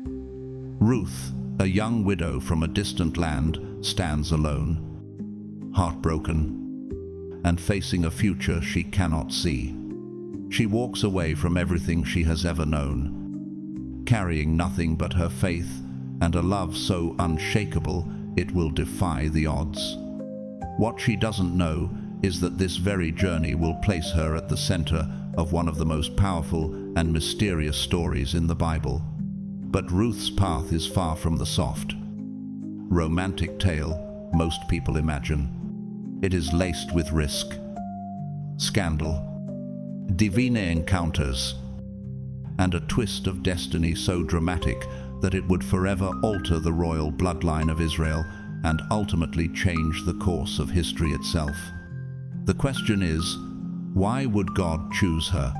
Ruth, a young widow from a distant land, stands alone, heartbroken, and facing a future she cannot see. She walks away from everything she has ever known, carrying nothing but her faith and a love so unshakable it will defy the odds. What she doesn't know is that this very journey will place her at the center of one of the most powerful and mysterious stories in the Bible. But Ruth's path is far from the soft, romantic tale most people imagine. It is laced with risk, scandal, divine encounters, and a twist of destiny so dramatic that it would forever alter the royal bloodline of Israel and ultimately change the course of history itself. The question is, why would God choose her?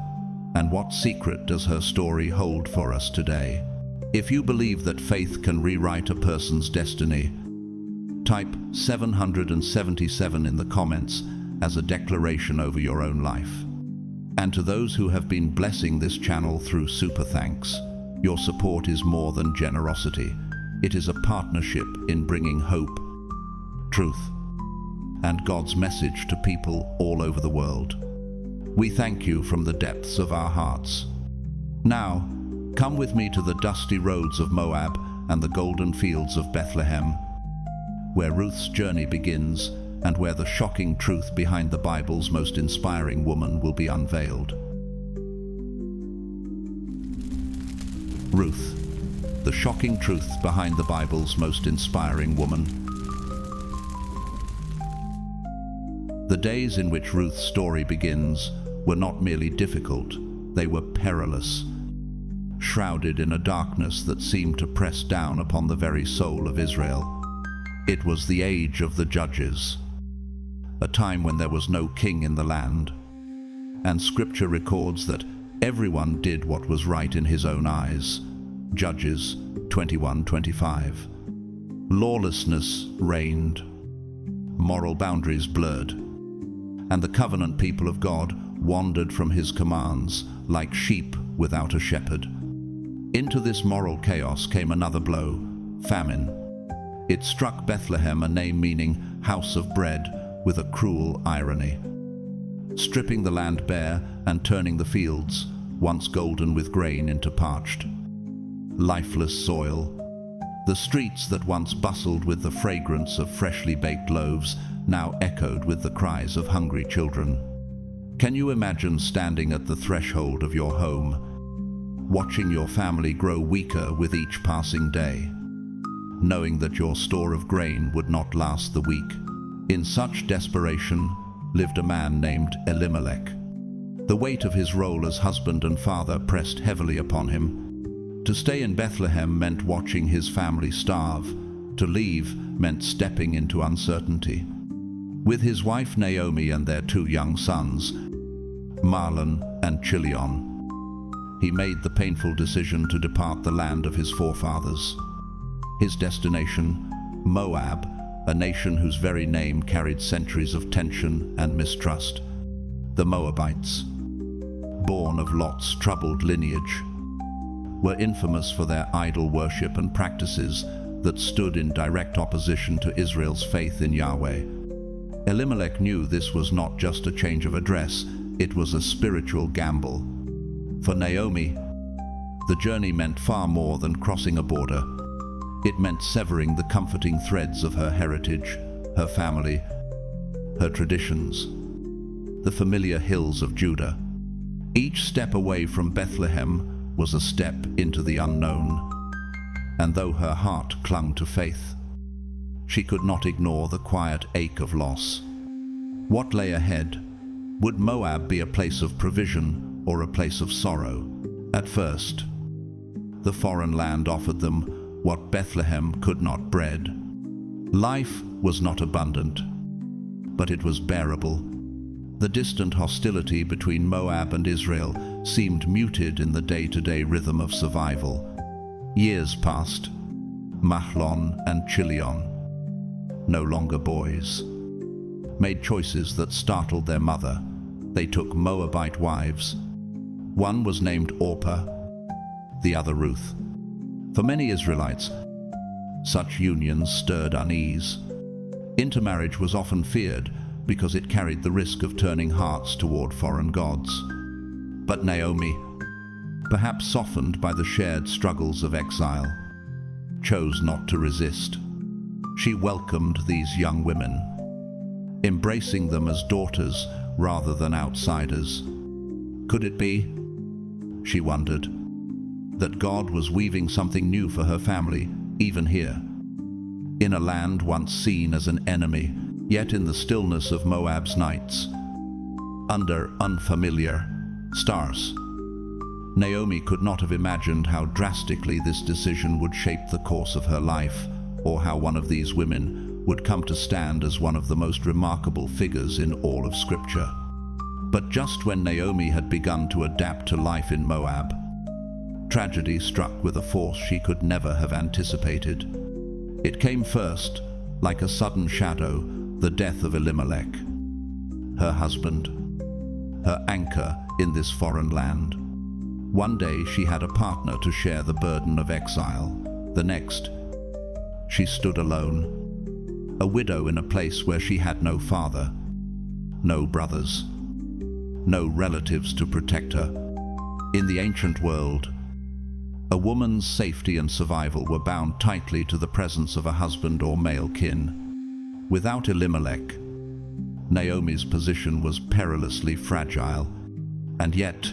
And what secret does her story hold for us today? If you believe that faith can rewrite a person's destiny, type 777 in the comments as a declaration over your own life. And to those who have been blessing this channel through super thanks, your support is more than generosity. It is a partnership in bringing hope, truth, and God's message to people all over the world. We thank you from the depths of our hearts. Now, come with me to the dusty roads of Moab and the golden fields of Bethlehem, where Ruth's journey begins and where the shocking truth behind the Bible's most inspiring woman will be unveiled. Ruth, the shocking truth behind the Bible's most inspiring woman. The days in which Ruth's story begins were not merely difficult, they were perilous, shrouded in a darkness that seemed to press down upon the very soul of Israel. It was the age of the judges, a time when there was no king in the land, and Scripture records that everyone did what was right in his own eyes. Judges 21:25. Lawlessness reigned, moral boundaries blurred, and the covenant people of God wandered from his commands like sheep without a shepherd. Into this moral chaos came another blow, famine. It struck Bethlehem, a name meaning house of bread, with a cruel irony, stripping the land bare and turning the fields, once golden with grain, into parched, lifeless soil. The streets that once bustled with the fragrance of freshly baked loaves now echoed with the cries of hungry children. Can you imagine standing at the threshold of your home, watching your family grow weaker with each passing day, knowing that your store of grain would not last the week? In such desperation lived a man named Elimelech. The weight of his role as husband and father pressed heavily upon him. To stay in Bethlehem meant watching his family starve. To leave meant stepping into uncertainty. With his wife Naomi and their 2 young sons, Mahlon and Chilion, he made the painful decision to depart the land of his forefathers. His destination, Moab, a nation whose very name carried centuries of tension and mistrust. The Moabites, born of Lot's troubled lineage, were infamous for their idol worship and practices that stood in direct opposition to Israel's faith in Yahweh. Elimelech knew this was not just a change of address, it was a spiritual gamble. For Naomi, the journey meant far more than crossing a border. It meant severing the comforting threads of her heritage, her family, her traditions, the familiar hills of Judah. Each step away from Bethlehem was a step into the unknown, and though her heart clung to faith, she could not ignore the quiet ache of loss. What lay ahead? Would Moab be a place of provision or a place of sorrow? At first, the foreign land offered them what Bethlehem could not bread. Life was not abundant, but it was bearable. The distant hostility between Moab and Israel seemed muted in the day-to-day rhythm of survival. Years passed. Mahlon and Chilion, no longer boys, made choices that startled their mother. They took Moabite wives. One was named Orpah, the other Ruth. For many Israelites, such unions stirred unease. Intermarriage was often feared because it carried the risk of turning hearts toward foreign gods. But Naomi, perhaps softened by the shared struggles of exile, chose not to resist. She welcomed these young women, embracing them as daughters rather than outsiders. Could it be, she wondered, that God was weaving something new for her family, even here, in a land once seen as an enemy, yet in the stillness of Moab's nights, under unfamiliar stars? Naomi could not have imagined how drastically this decision would shape the course of her life, or how one of these women would come to stand as one of the most remarkable figures in all of Scripture. But just when Naomi had begun to adapt to life in Moab, tragedy struck with a force she could never have anticipated. It came first, like a sudden shadow, the death of Elimelech, her husband, her anchor in this foreign land. One day she had a partner to share the burden of exile. The next, she stood alone, a widow in a place where she had no father, no brothers, no relatives to protect her. In the ancient world, a woman's safety and survival were bound tightly to the presence of a husband or male kin. Without Elimelech, Naomi's position was perilously fragile, and yet,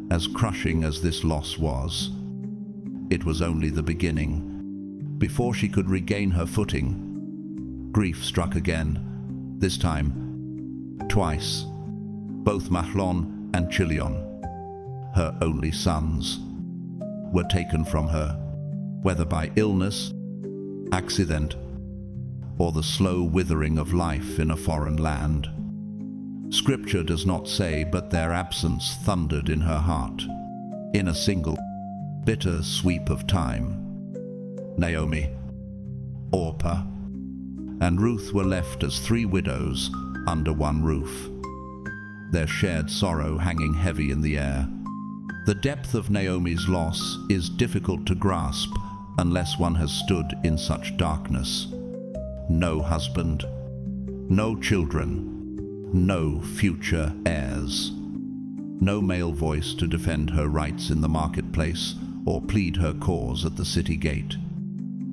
as crushing as this loss was, it was only the beginning. Before she could regain her footing, grief struck again, this time twice. Both Mahlon and Chilion, her only sons, were taken from her, whether by illness, accident, or the slow withering of life in a foreign land. Scripture does not say, but their absence thundered in her heart, in a single, bitter sweep of time. Naomi, Orpah, and Ruth were left as three widows under one roof, their shared sorrow hanging heavy in the air. The depth of Naomi's loss is difficult to grasp unless one has stood in such darkness. No husband, no children, no future heirs, no male voice to defend her rights in the marketplace or plead her cause at the city gate.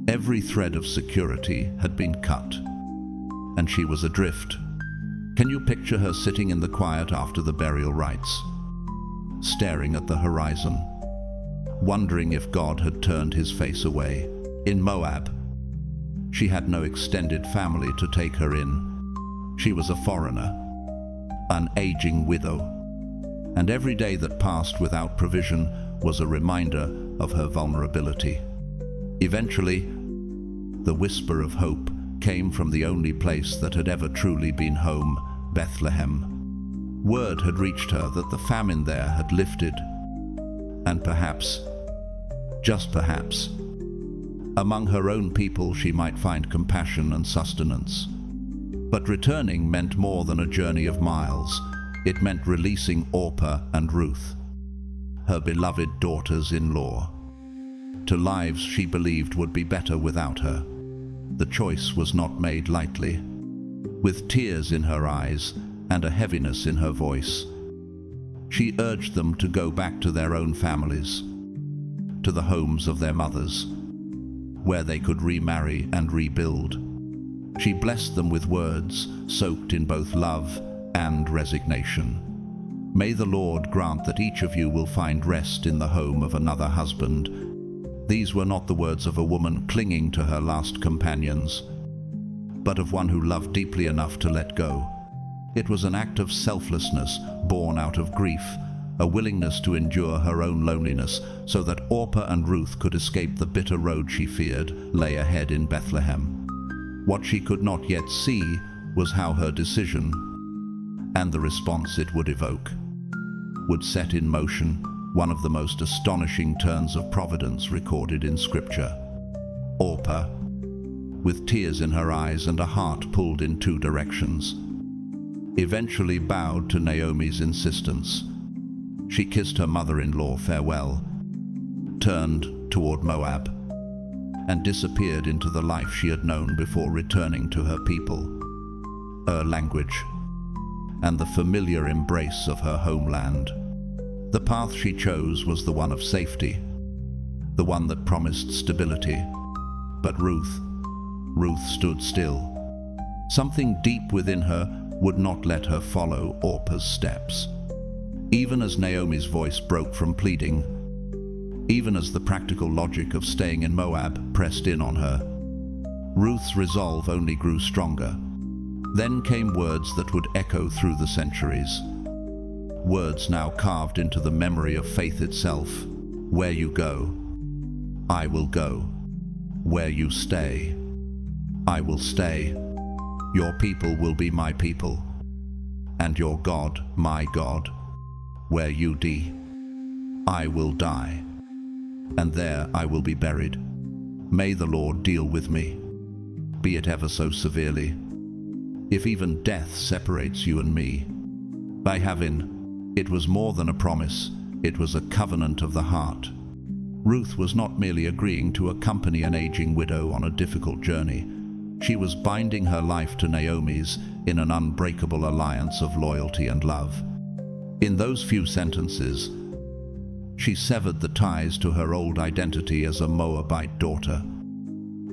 Every thread of security had been cut, and she was adrift. Can you picture her sitting in the quiet after the burial rites, staring at the horizon, wondering if God had turned his face away? In Moab, she had no extended family to take her in. She was a foreigner, an aging widow, and every day that passed without provision was a reminder of her vulnerability. Eventually, the whisper of hope came from the only place that had ever truly been home, Bethlehem. Word had reached her that the famine there had lifted, and perhaps, just perhaps, among her own people she might find compassion and sustenance. But returning meant more than a journey of miles. It meant releasing Orpah and Ruth, her beloved daughters-in-law, to lives she believed would be better without her. The choice was not made lightly. With tears in her eyes and a heaviness in her voice, she urged them to go back to their own families, to the homes of their mothers, where they could remarry and rebuild. She blessed them with words soaked in both love and resignation. May the Lord grant that each of you will find rest in the home of another husband. These were not the words of a woman clinging to her last companions, but of one who loved deeply enough to let go. It was an act of selflessness born out of grief, a willingness to endure her own loneliness so that Orpah and Ruth could escape the bitter road she feared lay ahead in Bethlehem. What she could not yet see was how her decision, and the response it would evoke, would set in motion one of the most astonishing turns of providence recorded in Scripture. Orpah, with tears in her eyes and a heart pulled in two directions, eventually bowed to Naomi's insistence. She kissed her mother-in-law farewell, turned toward Moab and disappeared into the life she had known before returning to her people, her language, and the familiar embrace of her homeland. The path she chose was the one of safety, the one that promised stability. But Ruth stood still. Something deep within her would not let her follow Orpah's steps. Even as Naomi's voice broke from pleading, even as the practical logic of staying in Moab pressed in on her, Ruth's resolve only grew stronger. Then came words that would echo through the centuries. Words now carved into the memory of faith itself. Where you go, I will go. Where you stay, I will stay. Your people will be my people, and your God my God. Where you die, I will die, and there I will be buried. May the Lord deal with me, be it ever so severely, if even death separates you and me. By heaven, it was more than a promise, it was a covenant of the heart. Ruth was not merely agreeing to accompany an aging widow on a difficult journey. She was binding her life to Naomi's in an unbreakable alliance of loyalty and love. In those few sentences, she severed the ties to her old identity as a Moabite daughter,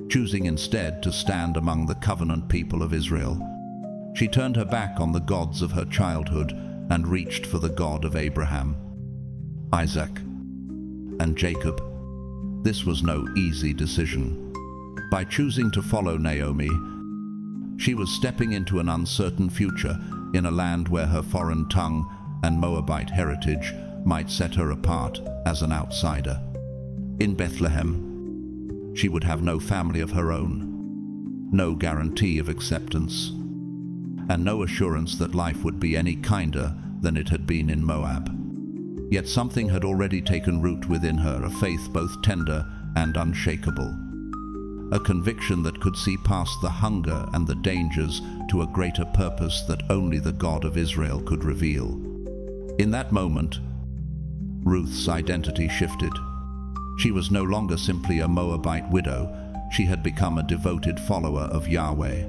choosing instead to stand among the covenant people of Israel. She turned her back on the gods of her childhood and reached for the God of Abraham, Isaac, and Jacob. This was no easy decision. By choosing to follow Naomi, she was stepping into an uncertain future in a land where her foreign tongue and Moabite heritage might set her apart as an outsider. In Bethlehem, she would have no family of her own, no guarantee of acceptance, and no assurance that life would be any kinder than it had been in Moab. Yet something had already taken root within her, a faith both tender and unshakable, a conviction that could see past the hunger and the dangers to a greater purpose that only the God of Israel could reveal. In that moment, Ruth's identity shifted. She was no longer simply a Moabite widow. She had become a devoted follower of Yahweh,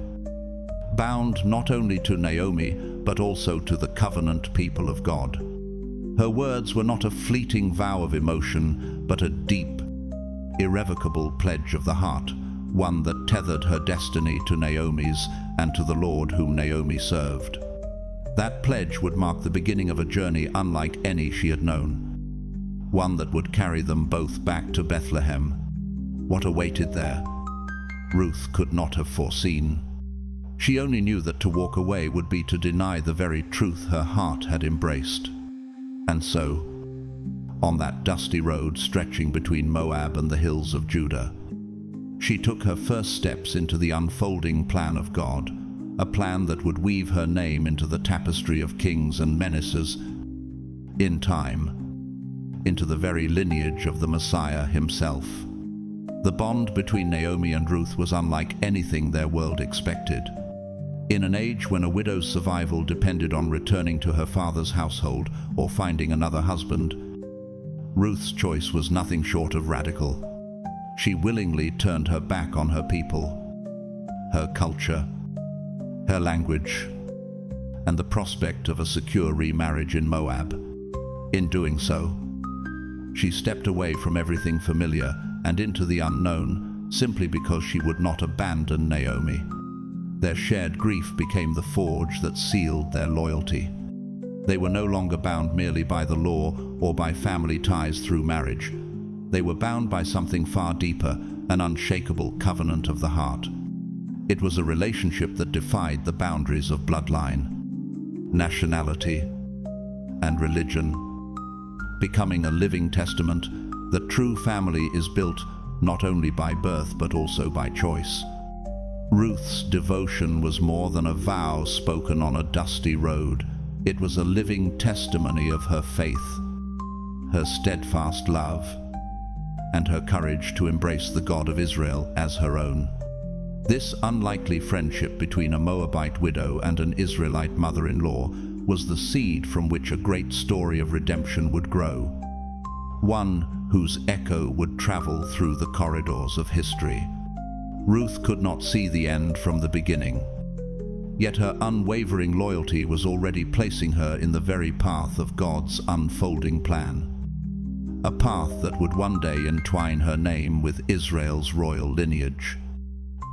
bound not only to Naomi, but also to the covenant people of God. Her words were not a fleeting vow of emotion, but a deep, irrevocable pledge of the heart, one that tethered her destiny to Naomi's and to the Lord whom Naomi served. That pledge would mark the beginning of a journey unlike any she had known, one that would carry them both back to Bethlehem. What awaited there, Ruth could not have foreseen. She only knew that to walk away would be to deny the very truth her heart had embraced. And so, on that dusty road stretching between Moab and the hills of Judah, she took her first steps into the unfolding plan of God, a plan that would weave her name into the tapestry of kings and menaces, in time, into the very lineage of the Messiah himself. The bond between Naomi and Ruth was unlike anything their world expected. In an age when a widow's survival depended on returning to her father's household or finding another husband, Ruth's choice was nothing short of radical. She willingly turned her back on her people, her culture, her language, and the prospect of a secure remarriage in Moab. In doing so, she stepped away from everything familiar and into the unknown simply because she would not abandon Naomi. Their shared grief became the forge that sealed their loyalty. They were no longer bound merely by the law or by family ties through marriage. They were bound by something far deeper, an unshakable covenant of the heart. It was a relationship that defied the boundaries of bloodline, nationality, and religion, becoming a living testament that true family is built not only by birth but also by choice. Ruth's devotion was more than a vow spoken on a dusty road. It was a living testimony of her faith, her steadfast love, and her courage to embrace the God of Israel as her own. This unlikely friendship between a Moabite widow and an Israelite mother-in-law was the seed from which a great story of redemption would grow. one whose echo would travel through the corridors of history. Ruth could not see the end from the beginning, yet her unwavering loyalty was already placing her in the very path of God's unfolding plan, a path that would one day entwine her name with Israel's royal lineage.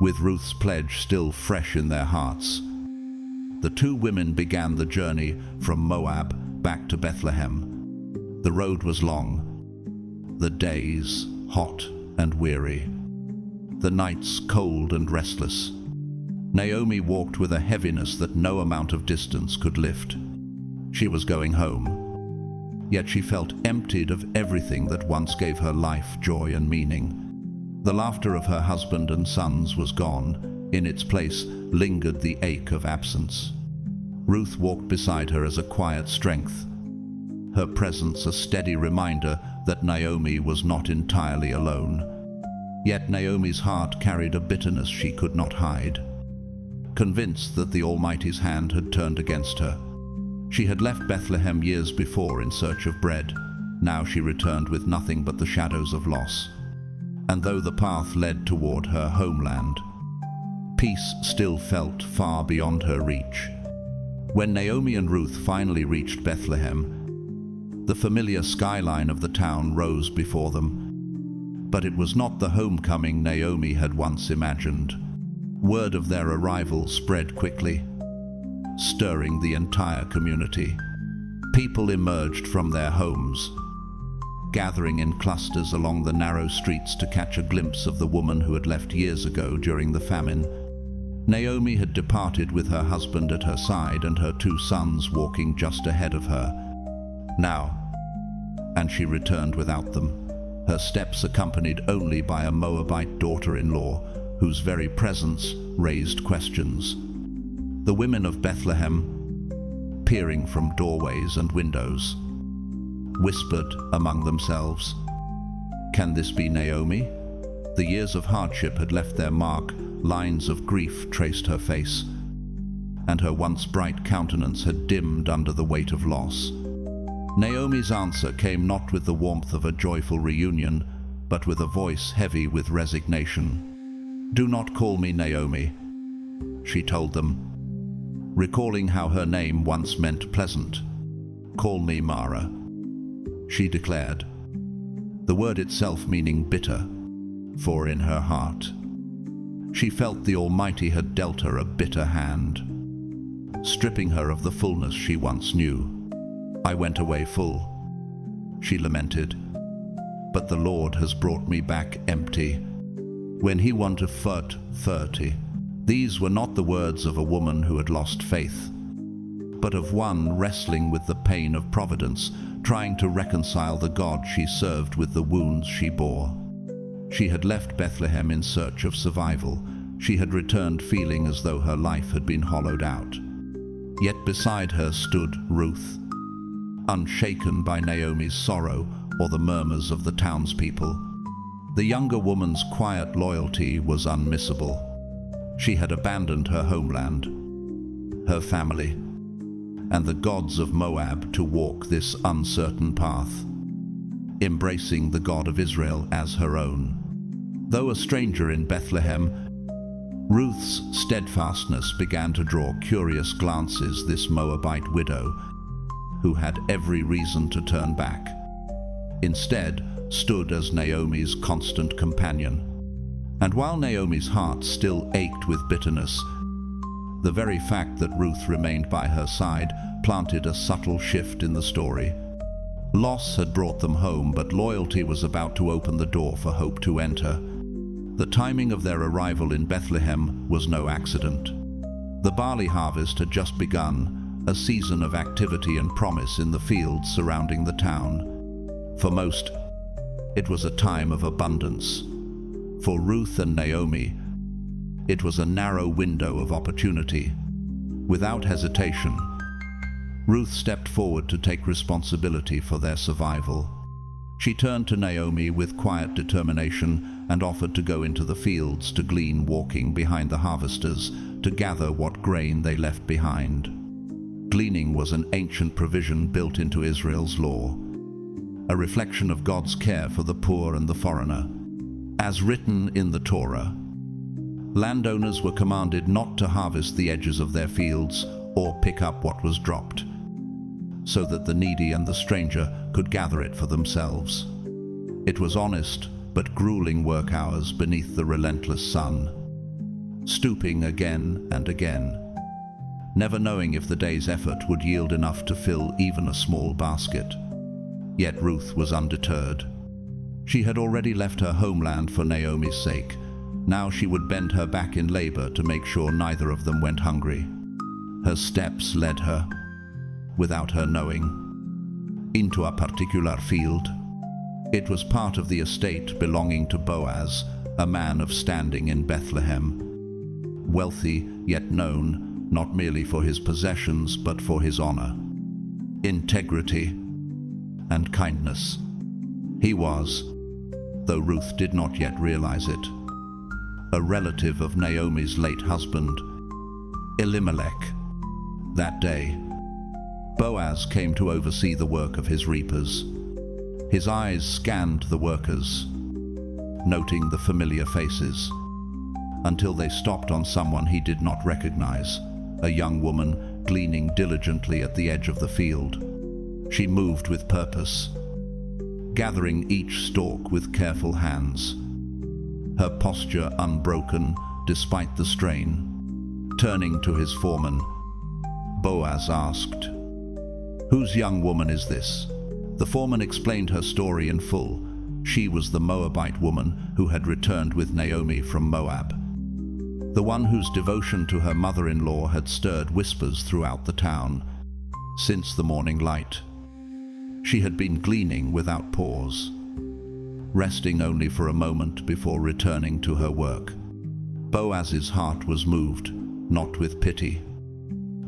With Ruth's pledge still fresh in their hearts, the two women began the journey from Moab back to Bethlehem. The road was long, the days hot and weary, the nights cold and restless. Naomi walked with a heaviness that no amount of distance could lift. She was going home, yet she felt emptied of everything that once gave her life joy and meaning. The laughter of her husband and sons was gone. In its place lingered the ache of absence. Ruth walked beside her as a quiet strength, her presence a steady reminder that Naomi was not entirely alone. Yet Naomi's heart carried a bitterness she could not hide. Convinced that the Almighty's hand had turned against her, she had left Bethlehem years before in search of bread. Now she returned with nothing but the shadows of loss. And though the path led toward her homeland, peace still felt far beyond her reach. When Naomi and Ruth finally reached Bethlehem, the familiar skyline of the town rose before them. But it was not the homecoming Naomi had once imagined. Word of their arrival spread quickly, stirring the entire community. People emerged from their homes, gathering in clusters along the narrow streets to catch a glimpse of the woman who had left years ago during the famine. Naomi had departed with her husband at her side and her two sons walking just ahead of her. Now, and she returned without them, her steps accompanied only by a Moabite daughter-in-law whose very presence raised questions. The women of Bethlehem, peering from doorways and windows, whispered among themselves, "Can this be Naomi?" The years of hardship had left their mark. Lines of grief traced her face, and her once bright countenance had dimmed under the weight of loss. Naomi's answer came not with the warmth of a joyful reunion, but with a voice heavy with resignation. "Do not call me Naomi," she told them, recalling how her name once meant pleasant. "Call me Mara," she declared, the word itself meaning bitter, for in her heart she felt the Almighty had dealt her a bitter hand, stripping her of the fullness she once knew. "I went away full," she lamented, "but the Lord has brought me back empty." When he wanted 30. These were not the words of a woman who had lost faith, but of one wrestling with the pain of providence, trying to reconcile the God she served with the wounds she bore. She had left Bethlehem in search of survival. She had returned feeling as though her life had been hollowed out. Yet beside her stood Ruth, unshaken by Naomi's sorrow or the murmurs of the townspeople. The younger woman's quiet loyalty was unmissable. She had abandoned her homeland, her family, and the gods of Moab to walk this uncertain path, embracing the God of Israel as her own. Though a stranger in Bethlehem, Ruth's steadfastness began to draw curious glances. This Moabite widow, who had every reason to turn back, instead stood as Naomi's constant companion. And while Naomi's heart still ached with bitterness, the very fact that Ruth remained by her side planted a subtle shift in the story. Loss had brought them home, but loyalty was about to open the door for hope to enter. The timing of their arrival in Bethlehem was no accident. The barley harvest had just begun, a season of activity and promise in the fields surrounding the town. For most, it was a time of abundance. For Ruth and Naomi, it was a narrow window of opportunity. Without hesitation, Ruth stepped forward to take responsibility for their survival. She turned to Naomi with quiet determination and offered to go into the fields to glean, walking behind the harvesters to gather what grain they left behind. Gleaning was an ancient provision built into Israel's law, a reflection of God's care for the poor and the foreigner. As written in the Torah, landowners were commanded not to harvest the edges of their fields or pick up what was dropped, so that the needy and the stranger could gather it for themselves. It was honest but grueling work hours beneath the relentless sun, stooping again and again, never knowing if the day's effort would yield enough to fill even a small basket. Yet Ruth was undeterred. She had already left her homeland for Naomi's sake. Now she would bend her back in labor to make sure neither of them went hungry. Her steps led her, without her knowing, into a particular field. It was part of the estate belonging to Boaz, a man of standing in Bethlehem. Wealthy, yet known not merely for his possessions but for his honor, integrity, and kindness. He was, though Ruth did not yet realize it, a relative of Naomi's late husband, Elimelech. That day, Boaz came to oversee the work of his reapers. His eyes scanned the workers, noting the familiar faces, until they stopped on someone he did not recognize, a young woman gleaning diligently at the edge of the field. She moved with purpose, gathering each stalk with careful hands, her posture unbroken despite the strain. Turning to his foreman, Boaz asked, "Whose young woman is this?" The foreman explained her story in full. She was the Moabite woman who had returned with Naomi from Moab, the one whose devotion to her mother-in-law had stirred whispers throughout the town since the morning light. She had been gleaning without pause, resting only for a moment before returning to her work. Boaz's heart was moved, not with pity,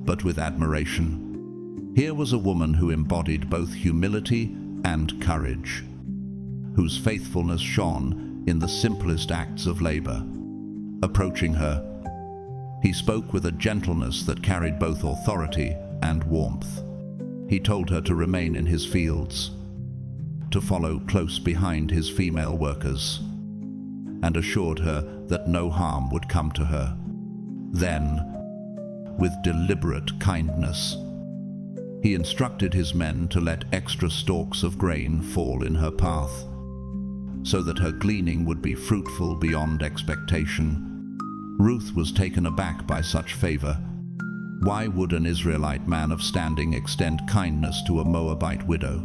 but with admiration. Here was a woman who embodied both humility and courage, whose faithfulness shone in the simplest acts of labor. Approaching her, he spoke with a gentleness that carried both authority and warmth. He told her to remain in his fields, to follow close behind his female workers, and assured her that no harm would come to her. Then, with deliberate kindness, he instructed his men to let extra stalks of grain fall in her path, so that her gleaning would be fruitful beyond expectation. Ruth was taken aback by such favor. Why would an Israelite man of standing extend kindness to a Moabite widow?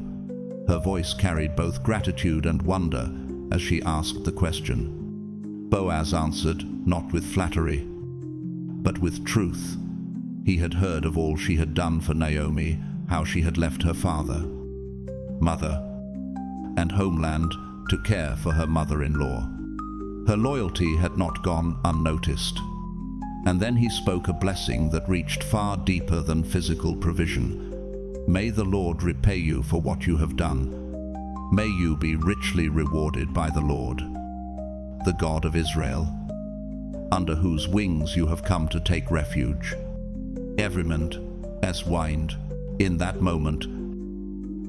Her voice carried both gratitude and wonder as she asked the question. Boaz answered, not with flattery, but with truth. He had heard of all she had done for Naomi, how she had left her father, mother, and homeland to care for her mother-in-law. Her loyalty had not gone unnoticed. And then he spoke a blessing that reached far deeper than physical provision. May the Lord repay you for what you have done. May you be richly rewarded by the Lord, the God of Israel, under whose wings you have come to take refuge. Everyman whined. In that moment,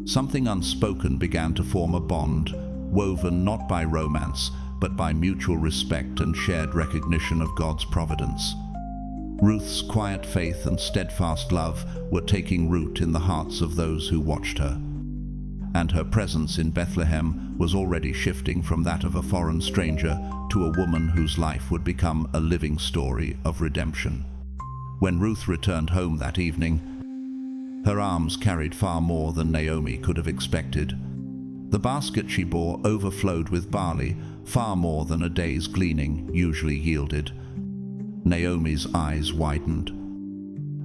something unspoken began to form a bond, woven not by romance, but by mutual respect and shared recognition of God's providence. Ruth's quiet faith and steadfast love were taking root in the hearts of those who watched her, and her presence in Bethlehem was already shifting from that of a foreign stranger to a woman whose life would become a living story of redemption. When Ruth returned home that evening, her arms carried far more than Naomi could have expected. The basket she bore overflowed with barley, far more than a day's gleaning usually yielded. Naomi's eyes widened,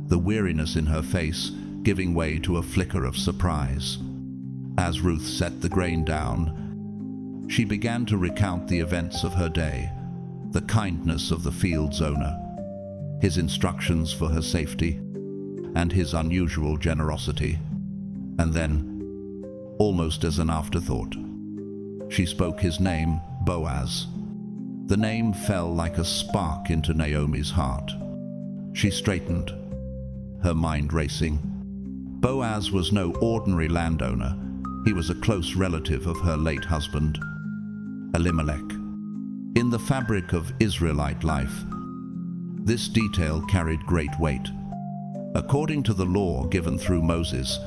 the weariness in her face giving way to a flicker of surprise. As Ruth set the grain down, she began to recount the events of her day, the kindness of the field's owner, his instructions for her safety, and his unusual generosity. And then, almost as an afterthought, she spoke his name, Boaz. The name fell like a spark into Naomi's heart. She straightened, her mind racing. Boaz was no ordinary landowner. He was a close relative of her late husband, Elimelech. In the fabric of Israelite life, this detail carried great weight. According to the law given through Moses,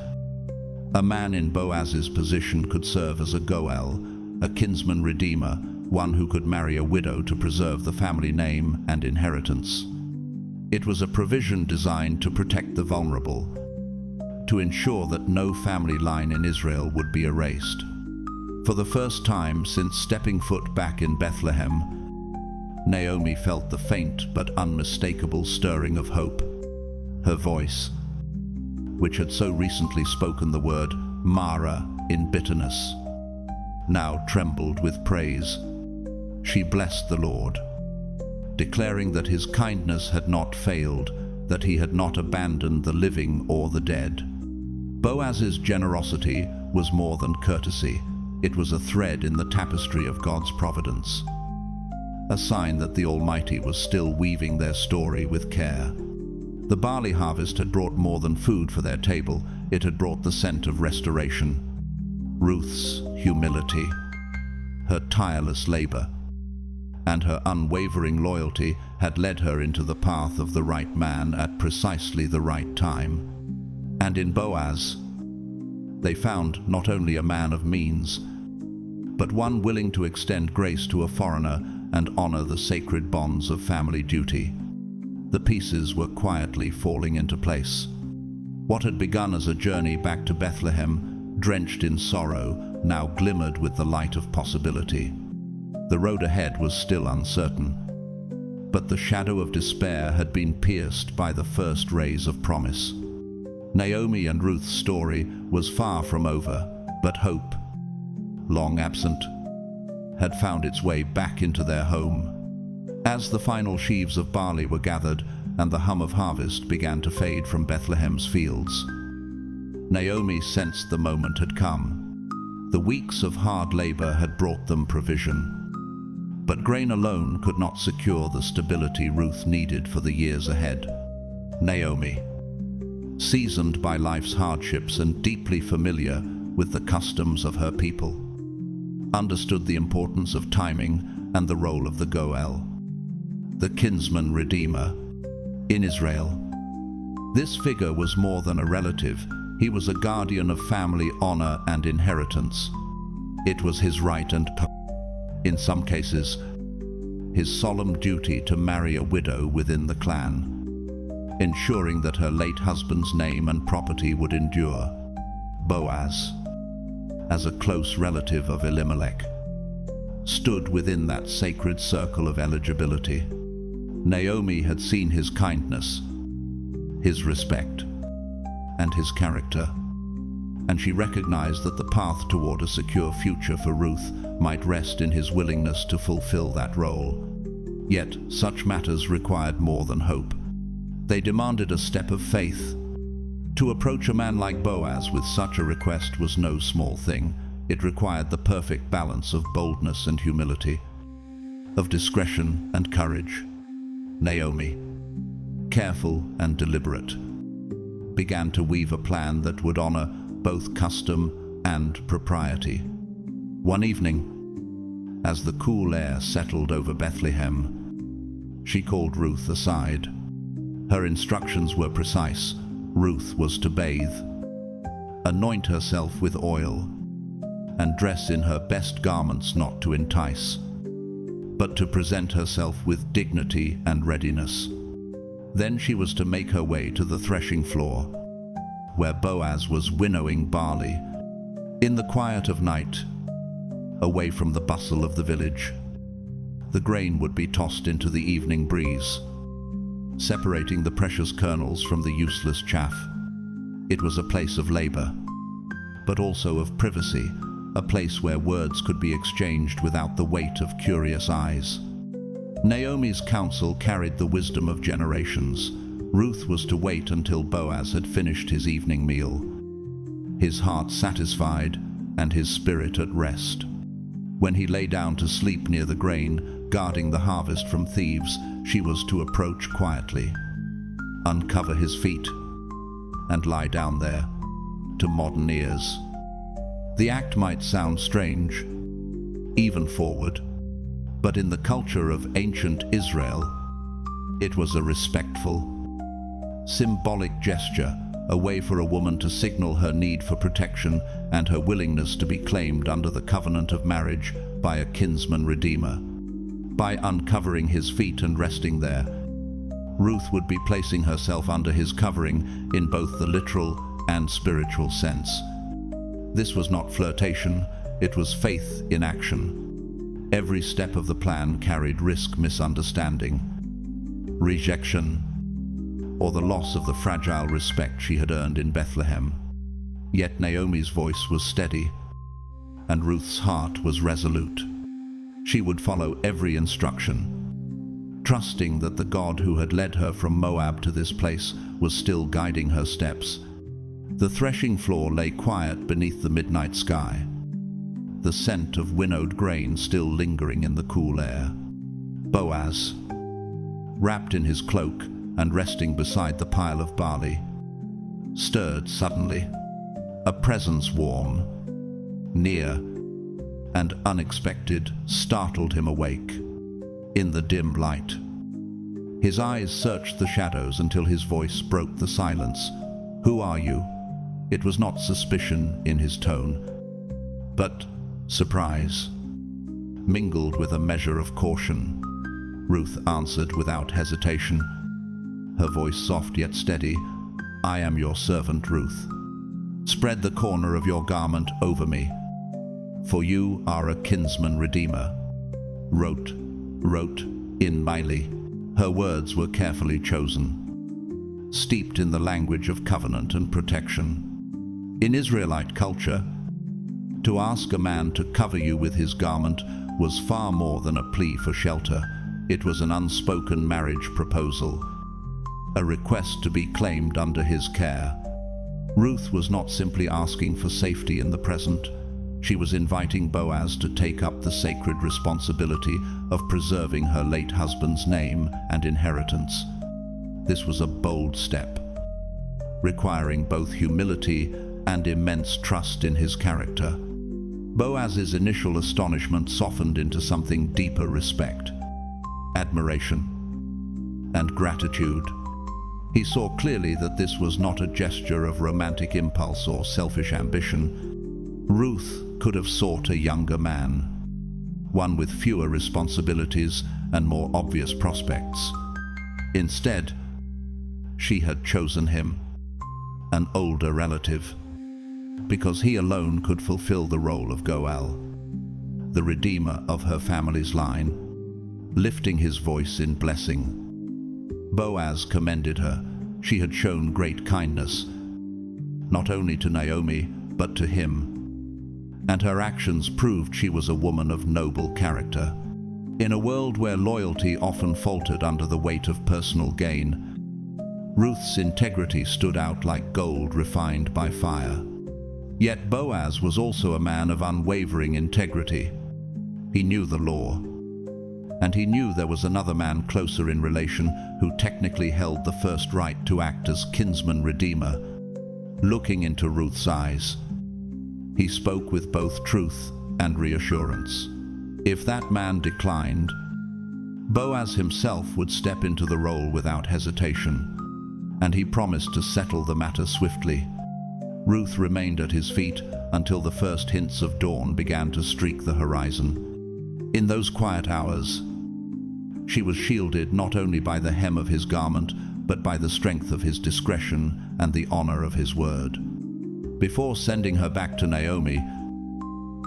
a man in Boaz's position could serve as a goel, a kinsman redeemer, one who could marry a widow to preserve the family name and inheritance. It was a provision designed to protect the vulnerable, to ensure that no family line in Israel would be erased. For the first time since stepping foot back in Bethlehem, Naomi felt the faint but unmistakable stirring of hope. Her voice, which had so recently spoken the word Mara in bitterness, now trembled with praise. She blessed the Lord, declaring that his kindness had not failed, that he had not abandoned the living or the dead. Boaz's generosity was more than courtesy. It was a thread in the tapestry of God's providence, a sign that the Almighty was still weaving their story with care. The barley harvest had brought more than food for their table. It had brought the scent of restoration. Ruth's humility, her tireless labor, and her unwavering loyalty had led her into the path of the right man at precisely the right time. And in Boaz, they found not only a man of means, but one willing to extend grace to a foreigner and honor the sacred bonds of family duty. The pieces were quietly falling into place. What had begun as a journey back to Bethlehem, drenched in sorrow, now glimmered with the light of possibility. The road ahead was still uncertain, but the shadow of despair had been pierced by the first rays of promise. Naomi and Ruth's story was far from over, but hope, long absent, had found its way back into their home. As the final sheaves of barley were gathered and the hum of harvest began to fade from Bethlehem's fields, Naomi sensed the moment had come. The weeks of hard labor had brought them provision, but grain alone could not secure the stability Ruth needed for the years ahead. Naomi, seasoned by life's hardships and deeply familiar with the customs of her people, understood the importance of timing and the role of the goel, the kinsman redeemer. In Israel, this figure was more than a relative. He was a guardian of family honor and inheritance. It was his right and, in some cases, his solemn duty to marry a widow within the clan, ensuring that her late husband's name and property would endure. Boaz, as a close relative of Elimelech, stood within that sacred circle of eligibility. Naomi had seen his kindness, his respect, and his character, and she recognized that the path toward a secure future for Ruth might rest in his willingness to fulfill that role. Yet such matters required more than hope. They demanded a step of faith. To approach a man like Boaz with such a request was no small thing. It required the perfect balance of boldness and humility, of discretion and courage. Naomi, careful and deliberate, began to weave a plan that would honor both custom and propriety. One evening, as the cool air settled over Bethlehem, she called Ruth aside. Her instructions were precise. Ruth was to bathe, anoint herself with oil, and dress in her best garments, not to entice, but to present herself with dignity and readiness. Then she was to make her way to the threshing floor, where Boaz was winnowing barley. In the quiet of night, away from the bustle of the village, the grain would be tossed into the evening breeze, separating the precious kernels from the useless chaff. It was a place of labor, but also of privacy, a place where words could be exchanged without the weight of curious eyes. Naomi's counsel carried the wisdom of generations. Ruth was to wait until Boaz had finished his evening meal, his heart satisfied and his spirit at rest. When he lay down to sleep near the grain, guarding the harvest from thieves, she was to approach quietly, uncover his feet, and lie down there. To modern ears, The act might sound strange, even forward, but in the culture of ancient Israel, it was a respectful, symbolic gesture, a way for a woman to signal her need for protection and her willingness to be claimed under the covenant of marriage by a kinsman redeemer. By uncovering his feet and resting there, Ruth would be placing herself under his covering in both the literal and spiritual sense. This was not flirtation, it was faith in action. Every step of the plan carried risk, misunderstanding, rejection, or the loss of the fragile respect she had earned in Bethlehem. Yet Naomi's voice was steady, and Ruth's heart was resolute. She would follow every instruction, trusting that the God who had led her from Moab to this place was still guiding her steps. The threshing floor lay quiet beneath the midnight sky, the scent of winnowed grain still lingering in the cool air. Boaz, wrapped in his cloak and resting beside the pile of barley, stirred suddenly. A presence warm, near, and unexpected startled him awake. In the dim light, his eyes searched the shadows until his voice broke the silence. "Who are you?" It was not suspicion in his tone, but surprise, mingled with a measure of caution. Ruth answered without hesitation, her voice soft yet steady. "I am your servant, Ruth. Spread the corner of your garment over me, for you are a kinsman redeemer." Wrote in Miley. Her words were carefully chosen, steeped in the language of covenant and protection. In Israelite culture, to ask a man to cover you with his garment was far more than a plea for shelter. It was an unspoken marriage proposal, a request to be claimed under his care. Ruth was not simply asking for safety in the present. She was inviting Boaz to take up the sacred responsibility of preserving her late husband's name and inheritance. This was a bold step, requiring both humility and immense trust in his character. Boaz's initial astonishment softened into something deeper: respect, admiration, and gratitude. He saw clearly that this was not a gesture of romantic impulse or selfish ambition. Ruth could have sought a younger man, one with fewer responsibilities and more obvious prospects. Instead, she had chosen him, an older relative, because he alone could fulfill the role of Goel, the redeemer of her family's line. Lifting his voice in blessing, Boaz commended her. She had shown great kindness, not only to Naomi, but to him, and her actions proved she was a woman of noble character. In a world where loyalty often faltered under the weight of personal gain, Ruth's integrity stood out like gold refined by fire. Yet Boaz was also a man of unwavering integrity. He knew the law, and he knew there was another man closer in relation who technically held the first right to act as kinsman redeemer. Looking into Ruth's eyes, he spoke with both truth and reassurance. If that man declined, Boaz himself would step into the role without hesitation, and he promised to settle the matter swiftly. Ruth remained at his feet until the first hints of dawn began to streak the horizon. In those quiet hours, she was shielded not only by the hem of his garment, but by the strength of his discretion and the honor of his word. Before sending her back to Naomi,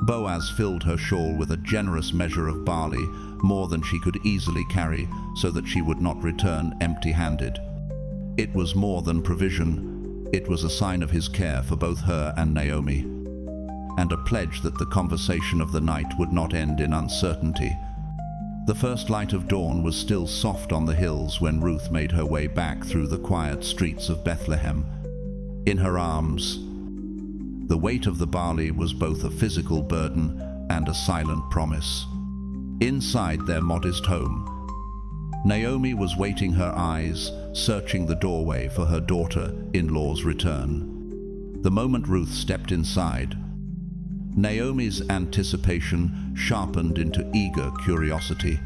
Boaz filled her shawl with a generous measure of barley, more than she could easily carry, so that she would not return empty-handed. It was more than provision. It was a sign of his care for both her and Naomi, and a pledge that the conversation of the night would not end in uncertainty. The first light of dawn was still soft on the hills when Ruth made her way back through the quiet streets of Bethlehem. In her arms, the weight of the barley was both a physical burden and a silent promise. Inside their modest home, Naomi was waiting, her eyes searching the doorway for her daughter-in-law's return. The moment Ruth stepped inside, Naomi's anticipation sharpened into eager curiosity.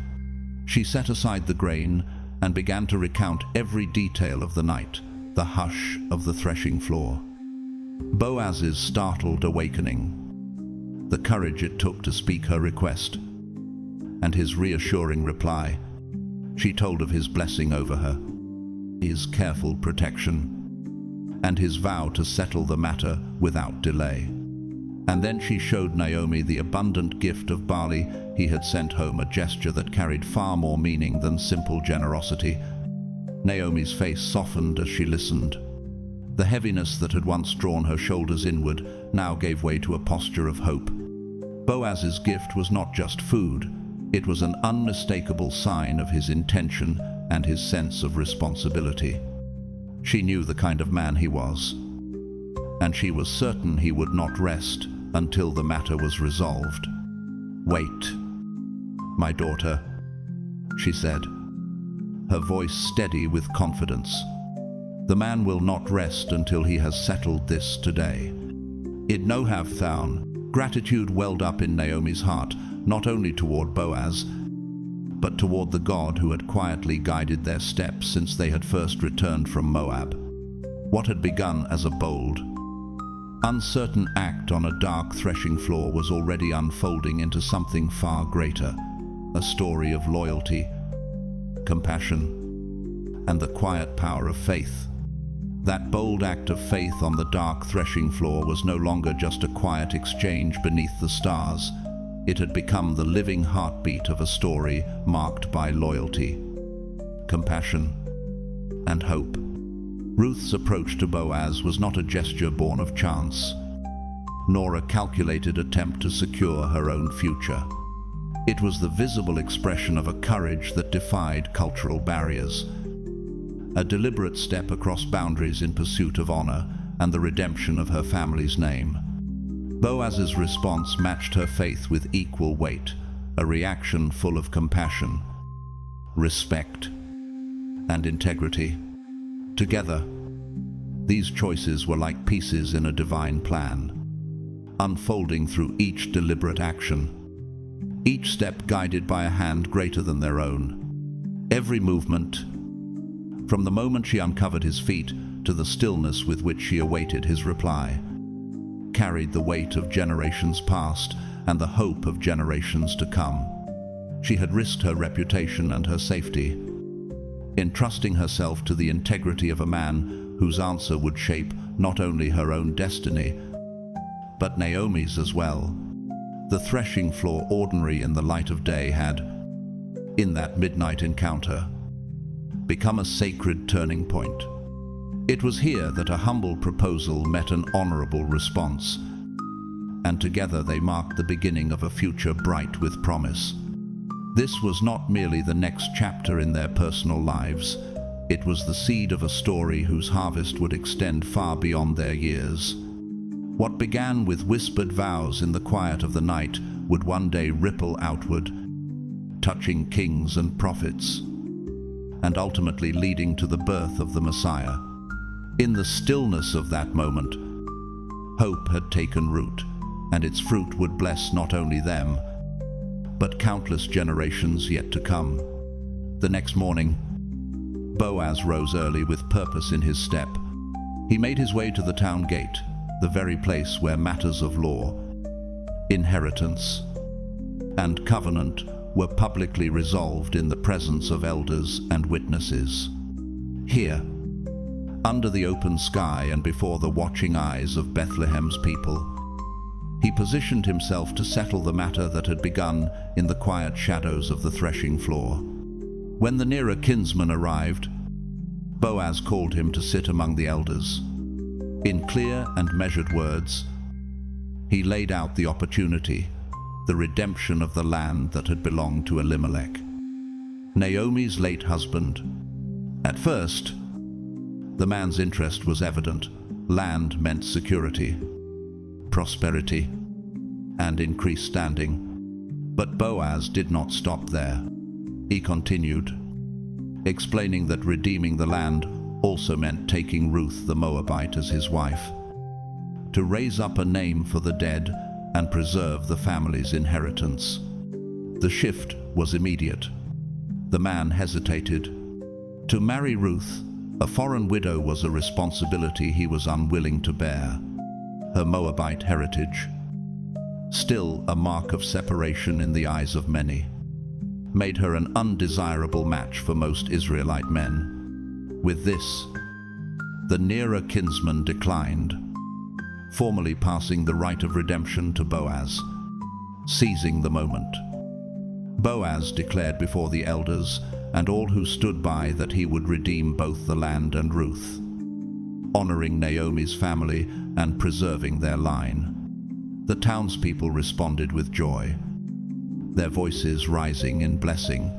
She set aside the grain and began to recount every detail of the night, the hush of the threshing floor, Boaz's startled awakening, the courage it took to speak her request, and his reassuring reply. She told of his blessing over her, his careful protection, and his vow to settle the matter without delay. And then she showed Naomi the abundant gift of barley he had sent home, a gesture that carried far more meaning than simple generosity. Naomi's face softened as she listened. The heaviness that had once drawn her shoulders inward now gave way to a posture of hope. Boaz's gift was not just food, it was an unmistakable sign of his intention and his sense of responsibility. She knew the kind of man he was, and she was certain he would not rest until the matter was resolved. "Wait, my daughter," she said, her voice steady with confidence. "The man will not rest until he has settled this today." In no have thou, gratitude welled up in Naomi's heart, not only toward Boaz, but toward the God who had quietly guided their steps since they had first returned from Moab. What had begun as a bold, uncertain act on a dark threshing floor was already unfolding into something far greater, a story of loyalty, compassion, and the quiet power of faith. That bold act of faith on the dark threshing floor was no longer just a quiet exchange beneath the stars. It had become the living heartbeat of a story marked by loyalty, compassion, and hope. Ruth's approach to Boaz was not a gesture born of chance, nor a calculated attempt to secure her own future. It was the visible expression of a courage that defied cultural barriers, a deliberate step across boundaries in pursuit of honor and the redemption of her family's name. Boaz's response matched her faith with equal weight, a reaction full of compassion, respect, and integrity. Together, these choices were like pieces in a divine plan, unfolding through each deliberate action, each step guided by a hand greater than their own. Every movement, from the moment she uncovered his feet to the stillness with which she awaited his reply, carried the weight of generations past and the hope of generations to come. She had risked her reputation and her safety, entrusting herself to the integrity of a man whose answer would shape not only her own destiny, but Naomi's as well. The threshing floor, ordinary in the light of day, had, in that midnight encounter, become a sacred turning point. It was here that a humble proposal met an honorable response, and together they marked the beginning of a future bright with promise. This was not merely the next chapter in their personal lives, it was the seed of a story whose harvest would extend far beyond their years. What began with whispered vows in the quiet of the night would one day ripple outward, touching kings and prophets, and ultimately leading to the birth of the Messiah. In the stillness of that moment, hope had taken root, and its fruit would bless not only them, but countless generations yet to come. The next morning, Boaz rose early with purpose in his step. He made his way to the town gate, the very place where matters of law, inheritance, and covenant were publicly resolved in the presence of elders and witnesses. Here, under the open sky and before the watching eyes of Bethlehem's people, he positioned himself to settle the matter that had begun in the quiet shadows of the threshing floor. When the nearer kinsman arrived, Boaz called him to sit among the elders. In clear and measured words, he laid out the opportunity, the redemption of the land that had belonged to Elimelech, Naomi's late husband. At first, the man's interest was evident. Land meant security, prosperity, and increased standing. But Boaz did not stop there. He continued, explaining that redeeming the land also meant taking Ruth the Moabite as his wife, to raise up a name for the dead and preserve the family's inheritance. The shift was immediate. The man hesitated. To marry Ruth, a foreign widow, was a responsibility he was unwilling to bear. Her Moabite heritage, still a mark of separation in the eyes of many, made her an undesirable match for most Israelite men. With this, the nearer kinsman declined, formally passing the right of redemption to Boaz. Seizing the moment, Boaz declared before the elders and all who stood by that he would redeem both the land and Ruth, honoring Naomi's family and preserving their line. The townspeople responded with joy, their voices rising in blessing.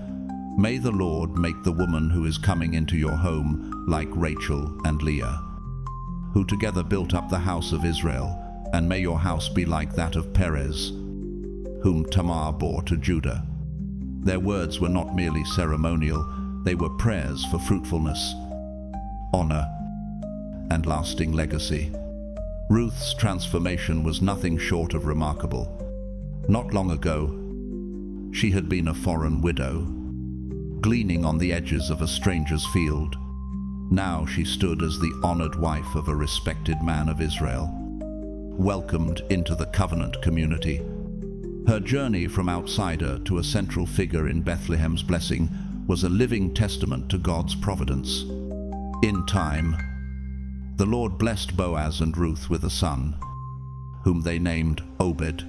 May the Lord make the woman who is coming into your home like Rachel and Leah, who together built up the house of Israel, and may your house be like that of Perez, whom Tamar bore to Judah. Their words were not merely ceremonial, they were prayers for fruitfulness, honor, and lasting legacy. Ruth's transformation was nothing short of remarkable. Not long ago, she had been a foreign widow, gleaning on the edges of a stranger's field. Now she stood as the honored wife of a respected man of Israel, welcomed into the covenant community. Her journey from outsider to a central figure in Bethlehem's blessing was a living testament to God's providence. In time, the Lord blessed Boaz and Ruth with a son, whom they named Obed.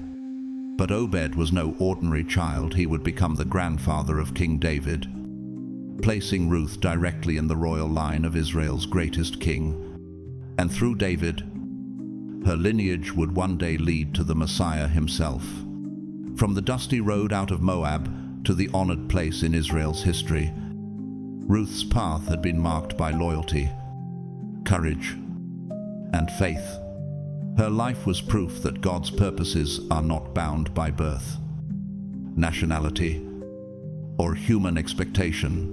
But Obed was no ordinary child. He would become the grandfather of King David, placing Ruth directly in the royal line of Israel's greatest king. And through David, her lineage would one day lead to the Messiah himself. From the dusty road out of Moab to the honored place in Israel's history, Ruth's path had been marked by loyalty, courage, and faith. Her life was proof that God's purposes are not bound by birth, nationality, or human expectation.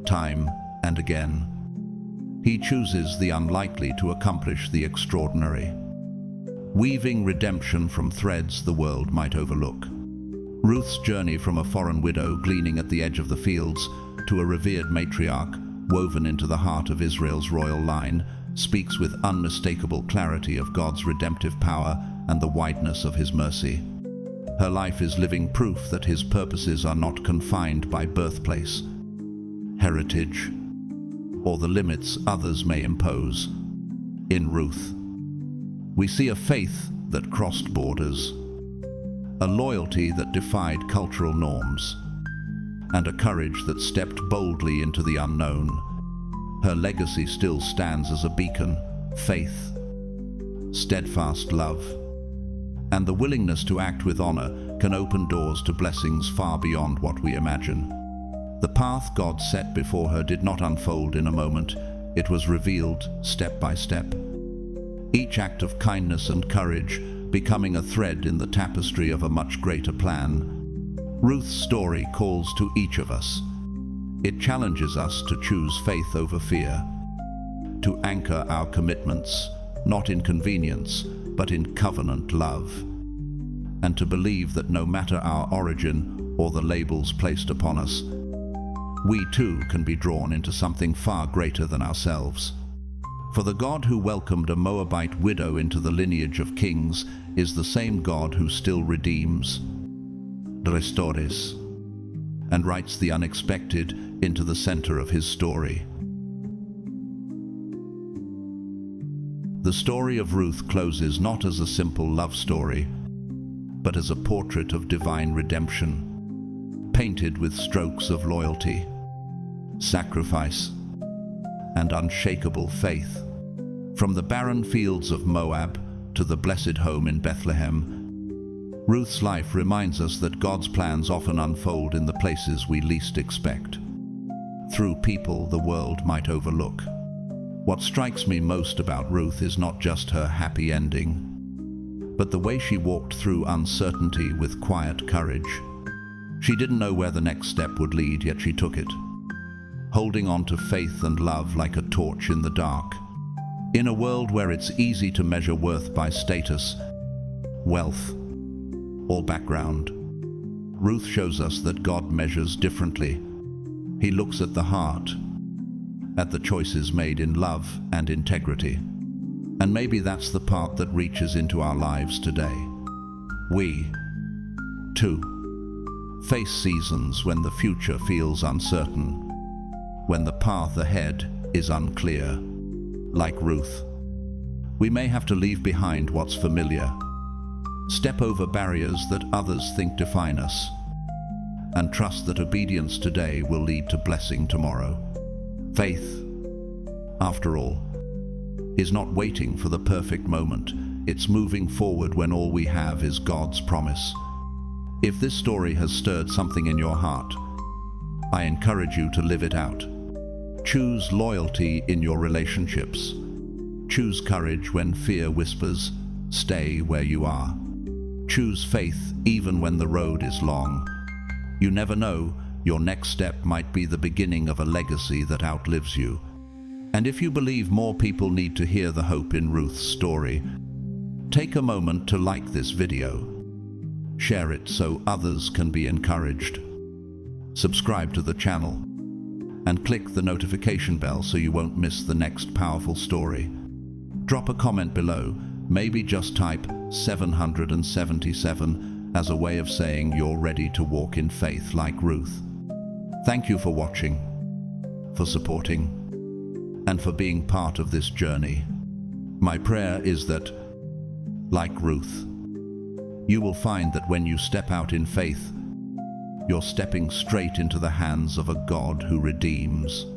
Time and again, He chooses the unlikely to accomplish the extraordinary, weaving redemption from threads the world might overlook. Ruth's journey from a foreign widow gleaning at the edge of the fields to a revered matriarch woven into the heart of Israel's royal line speaks with unmistakable clarity of God's redemptive power and the wideness of His mercy. Her life is living proof that His purposes are not confined by birthplace, heritage, or the limits others may impose. In Ruth, we see a faith that crossed borders, a loyalty that defied cultural norms, and a courage that stepped boldly into the unknown. Her legacy still stands as a beacon: faith, steadfast love, and the willingness to act with honor can open doors to blessings far beyond what we imagine. The path God set before her did not unfold in a moment. It was revealed step by step, each act of kindness and courage becoming a thread in the tapestry of a much greater plan. Ruth's story calls to each of us. It challenges us to choose faith over fear, to anchor our commitments not in convenience but in covenant love, and to believe that no matter our origin or the labels placed upon us, we too can be drawn into something far greater than ourselves. For the God who welcomed a Moabite widow into the lineage of kings is the same God who still redeems, restores, and writes the unexpected into the center of His story. The story of Ruth closes not as a simple love story, but as a portrait of divine redemption, painted with strokes of loyalty, sacrifice, and unshakable faith. From the barren fields of Moab to the blessed home in Bethlehem, Ruth's life reminds us that God's plans often unfold in the places we least expect, through people the world might overlook. What strikes me most about Ruth is not just her happy ending, but the way she walked through uncertainty with quiet courage. She didn't know where the next step would lead, yet she took it, holding on to faith and love like a torch in the dark. In a world where it's easy to measure worth by status, wealth, or background. Ruth shows us that God measures differently. He looks at the heart, at the choices made in love and integrity. And maybe that's the part that reaches into our lives today. We, too, face seasons when the future feels uncertain, when the path ahead is unclear. Like Ruth, we may have to leave behind what's familiar, step over barriers that others think define us, and trust that obedience today will lead to blessing tomorrow. Faith, after all, is not waiting for the perfect moment. It's moving forward when all we have is God's promise. If this story has stirred something in your heart, I encourage you to live it out. Choose loyalty in your relationships. Choose courage when fear whispers, stay where you are. Choose faith even when the road is long. You never know, your next step might be the beginning of a legacy that outlives you. And if you believe more people need to hear the hope in Ruth's story, take a moment to like this video. Share it so others can be encouraged. Subscribe to the channel and click the notification bell so you won't miss the next powerful story. Drop a comment below, maybe just type 777 as a way of saying you're ready to walk in faith like Ruth. Thank you for watching, for supporting, and for being part of this journey. My prayer is that, like Ruth, you will find that when you step out in faith, you're stepping straight into the hands of a God who redeems.